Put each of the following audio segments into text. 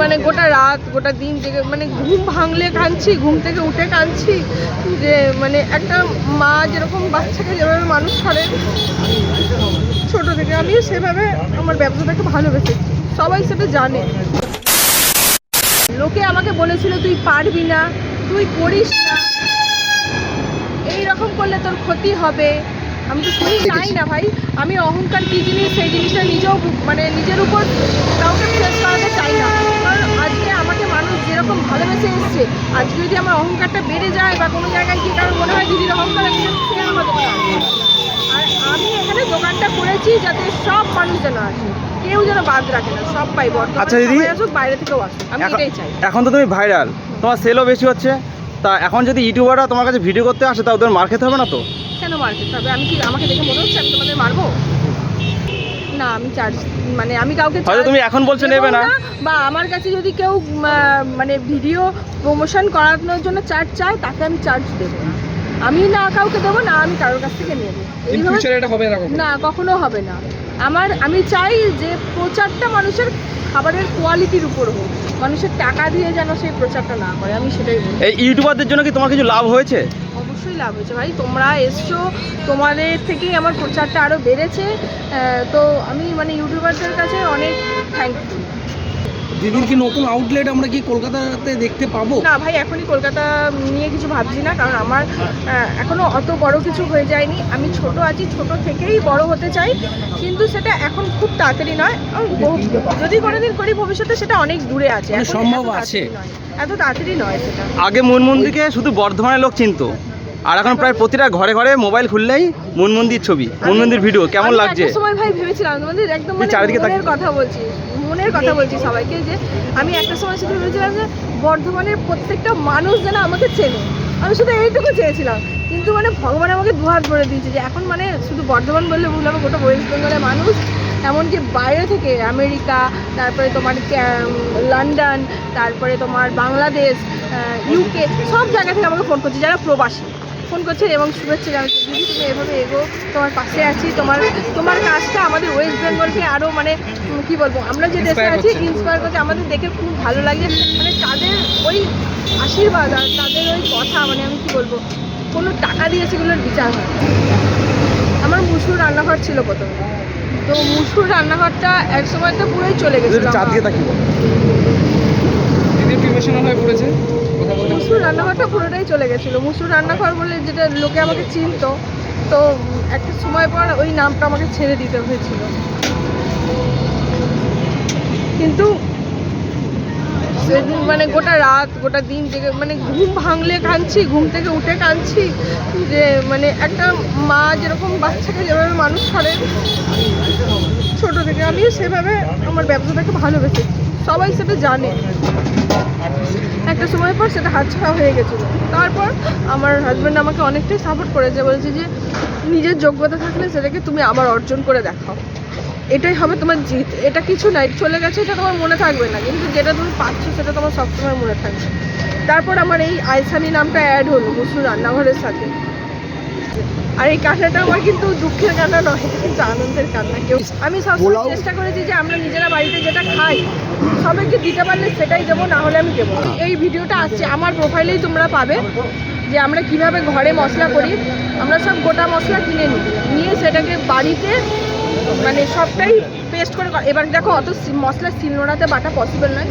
মানে গোটা রাত গোটা দিন জেগে মানে ঘুম ভাঙলে কাঁদছি, ঘুম থেকে উঠে কাঁদছি যে মানে একটা মা যেরকম বাচ্চাকে যেভাবে মানুষ করে ছোট থেকে, আমিও সেভাবে আমার ব্যবসাটাকে ভালোবেসেছি, সবাই সেটা জানে। লোকে আমাকে বলেছিল তুই পারবি না, তুই করিস না, এইরকম করলে তোর ক্ষতি হবে। আমি তো শুনি চাই না ভাই, আমি অহংকার কী জিনিস সেই জিনিসটা নিজেও মানে নিজের উপর কাউকে ফেস করাতে চাই না। কারণ আজকে আমাকে মানুষ যেরকম ভালোবেসে এসছে, আজকে যদি আমার অহংকারটা বেড়ে যায় বা কোনো জায়গায় গিয়ে কারণ মনে হয় দিদির অহংকার আছে, সে আমার দোকানে আসবে। আর আমি এখানে দোকানটা করেছি যাতে সব মানুষ যেন আসে, কেউ যেন বাদ রাখে না, সব পাই। আচ্ছা দিদি, আসুক, বাইরে থেকেও আসুক, আমি এটাই চাই। এখন তো তুমি ভাইরাল, তোমার সেলও বেশি হচ্ছে, তা এখন যদি ইউটিউবাররা তোমার কাছে ভিডিও করতে আসে তা ওদের মার খেতে হবে না তো? কেন মার খেতে হবে? আমি কি, আমাকে দেখে মনে হচ্ছে আমি তোমাদের মারবো? না, আমি চার্জ মানে আমি কাউকে হয়তো তুমি এখন বলছো নেবে না, বা আমার কাছে যদি কেউ মানে ভিডিও প্রমোশন করানোর জন্য চার্জ চায় তাকে আমি চার্জ দেবো, আমি না কাউকে দেবো না, আমি কারোর কাছ থেকে নেবো। না, কখনো হবে না। আমি চাই যে প্রচারটা মানুষের খাবারের কোয়ালিটির উপর হোক, মানুষের টাকা দিয়ে যেন সেই প্রচারটা না করে, আমি সেটাই বলি। এই ইউটিউবারদের জন্য কি তোমার কিছু লাভ হয়েছে? অবশ্যই লাভ হয়েছে ভাই, তোমরা এসছো, তোমাদের থেকেই আমার প্রচারটা আরও বেড়েছে। তো আমি মানে ইউটিউবারদের কাছে অনেক থ্যাংক ইউ। দিদির কি নতুন আউটলেট আমরা কি কলকাতাতে দেখতে পাবো? না ভাই, এখনই কলকাতা নিয়ে কিছু ভাবছি না, কারণ আমার এখনও অত বড় কিছু হয়ে যায়নি। আমি ছোট আছি, ছোট থেকেই বড় হতে চাই, কিন্তু সেটা এখন খুব তাড়াতাড়ি নয়। যদি কোনোদিন করি ভবিষ্যতে, সেটা অনেক দূরে আছে, সম্ভব আছে, এত তাড়াতাড়ি নয় সেটা। আগে মুনমুন্দিকে শুধু বর্ধমানের লোক চিনতো, আর এখন প্রায় প্রতিটা ঘরে ঘরে মোবাইল খুললেই মুনমুন্দির ছবি, মুনমুন্দির ভিডিও। কেমন লাগছে? একটা সময় ভাই ভেবেছিলাম তোমাদের একদম মানে মনের কথা বলছি, মনের কথা বলছি সবাইকে, যে আমি একটা সময় শুধু ভেবেছিলাম যে বর্ধমানের প্রত্যেকটা মানুষ যেন আমাকে চেনে, আমি শুধু এইটুকু চেয়েছিলাম। কিন্তু মানে ভগবান আমাকে দুহাত ভরে দিয়েছে যে এখন মানে শুধু বর্ধমান বললে ভুল হবে, গোটা ওয়েস্ট বেঙ্গলের মানুষ, এমনকি বাইরে থেকে আমেরিকা, তারপরে তোমার লন্ডন, তারপরে তোমার বাংলাদেশ, ইউকে, সব জায়গা থেকে আমাকে ফোন করছে, যারা প্রবাসী ফোন করছে এবং শুভেচ্ছা জানাচ্ছে, দিদি তুমি এভাবে এগো, তোমার পাশে আছি, তোমার কাজটা আমাদের ওয়েস্ট বেঙ্গলকে আরও মানে কী বলবো, আমরা যে দেশে আছি ইন্সপায়ার করছে, আমাদের দেখে খুব ভালো লাগে। মানে তাদের ওই আশীর্বাদ আর তাদের ওই কথা, মানে আমি কী বলবো, কোনো টাকা দিয়ে সেগুলোর বিচার হয়। আমার মুসুর রান্নাঘর ছিল প্রথমে, তো মুসুর রান্নাঘরটা এক সময় তো পুরোই চলে গেছিল, মুসুর রান্নাঘরটা পুরোটাই চলে গেছিলো। মুসুর রান্নাঘর বলে যেটা লোকে আমাকে চিনতো, তো একটা সময় পর ওই নামটা আমাকে ছেড়ে দিতে হয়েছিল। কিন্তু সেদিন মানে গোটা রাত গোটা দিন জেগে মানে ঘুম ভাঙলে কাঁদছি, ঘুম থেকে উঠে কাঁদছি যে মানে একটা মা যেরকম বাচ্চাকে যেভাবে মানুষ করে ছোট থেকে, আমিও সেভাবে আমার ব্যবসাটাকে ভালোবেসেছি, সবাই সেটা জানে। একটা সময় পর সেটা হাতছাড়া হয়ে গেছিলো। তারপর আমার হাজব্যান্ড আমাকে অনেকটাই সাপোর্ট করেছে, বলেছে যে নিজের যোগ্যতা থাকলে সেটাকে তুমি আবার অর্জন করে দেখাও, এটাই হবে তোমার জিত। এটা কিছু নাই, চলে গেছে এটা তোমার মনে থাকবে না, কিন্তু যেটা তুমি পাচ্ছ সেটা তোমার সবসময় মনে থাকবে। তারপর আমার এই আইসানি নামটা অ্যাড হলো মুসুর রান্নাঘরের সাথে। আর এই কান্নাটা আমার কিন্তু দুঃখের কান্না নয়, এটা কিন্তু আনন্দের কান্না। আমি সবসময় চেষ্টা করেছি যে আমরা নিজেরা বাড়িতে যেটা খাই সবাইকে দিতে পারলে সেটাই দেবো, না হলে আমি দেবো। এই ভিডিওটা আসছে আমার প্রোফাইলেই তোমরা পাবে যে আমরা কিভাবে ঘরে মশলা করি। আমরা সব গোটা মশলা কিনে নিয়ে সেটাকে বাড়িতে মানে সবটাই পেস্ট করে, এবার দেখো অত মশলা শিলনোড়াতে বাটা পসিবল নয়,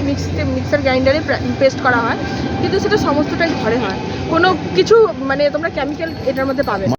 মিক্সার গ্রাইন্ডারে পেস্ট করা হয়, কিন্তু সেটা সমস্তটাই ঘরে হয়, কোনো কিছু মানে তোমরা কেমিক্যাল এটার মধ্যে পাবে না।